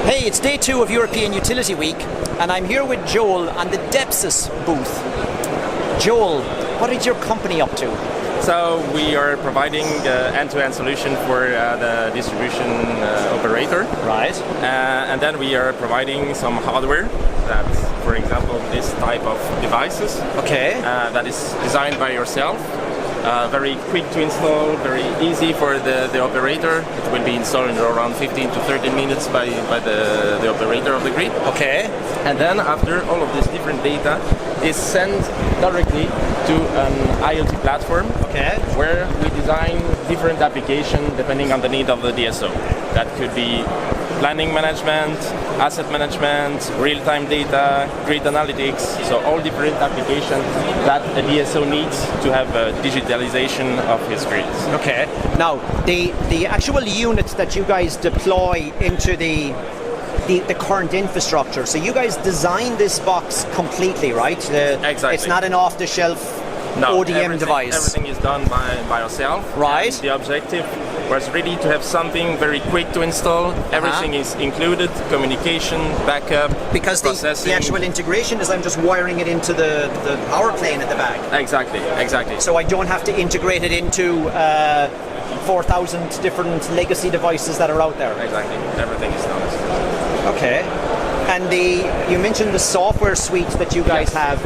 Hey, it's day 2 of European Utility Week, and I'm here with Joel on the DEPsys booth. Joel, what is your company up to? So we are providing end-to-end solution for the distribution operator. Right. And then we are providing some hardware that's, for example, this type of devices. Okay. That is designed by yourself. Very quick to install, very easy for the operator. It will be installed in around 15 to 30 minutes by the operator of the grid. Okay. And then after all of this different data is sent directly to an IoT platform. Okay. Where we design different applications depending on the need of the DSO. That could be planning management, asset management, real-time data, grid analytics, so all different applications that a DSO needs to have a digitalization of his grids. Okay. Now, the actual units that you guys deploy into the current infrastructure, so you guys design this box completely, right? Exactly. It's not an off-the-shelf ODM device. Everything is done by yourself. Right. And the objective was really to have something very quick to install. Everything is included, communication, backup, because processing. the actual integration is I'm just wiring it into the power plane at the back. Exactly. So I don't have to integrate it into 4,000 different legacy devices that are out there. Exactly. Everything is done. Okay. And you mentioned the software suite that you guys have.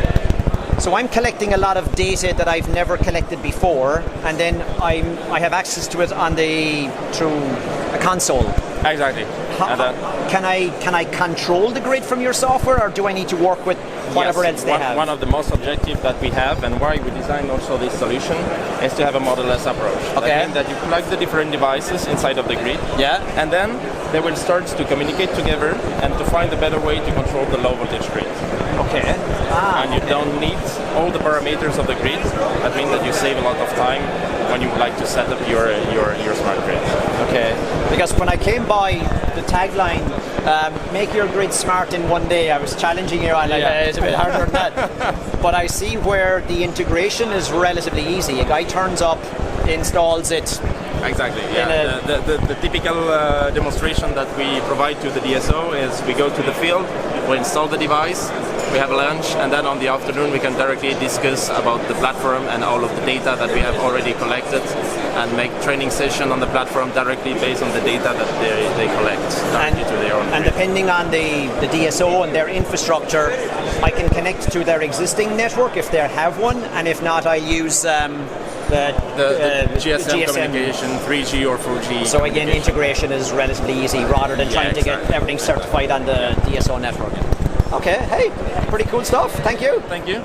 So I'm collecting a lot of data that I've never collected before, and then I have access to it through a console. Exactly. Can I control the grid from your software, or do I need to work with whatever else they have? One of the most objectives that we have, and why we designed also this solution, is to have a model-less approach. Okay. That means that you plug the different devices inside of the grid. Yeah. And then they will start to communicate together and to find a better way to control the low voltage grid. Okay. And you don't need all the parameters of the grid. That means that you save a lot of time when you would like to set up your smart grid. Okay. Because when I came by the tagline, make your grid smart in one day, I was challenging you on it's a bit harder than that. But I see where the integration is relatively easy. A guy turns up, installs it. Exactly, yeah. The typical demonstration that we provide to the DSO is we go to the field, we install the device, we have lunch, and then on the afternoon we can directly discuss about the platform and all of the data that we have already collected and make training session on the platform directly based on the data that they collect directly to their own. And depending on the DSO and their infrastructure, I can connect to their existing network if they have one, and if not, I use the GSM communication, 3G or 4G. So again, integration is relatively easy rather than trying to get everything certified on the DSO network. Okay, hey, pretty cool stuff. Thank you. Thank you.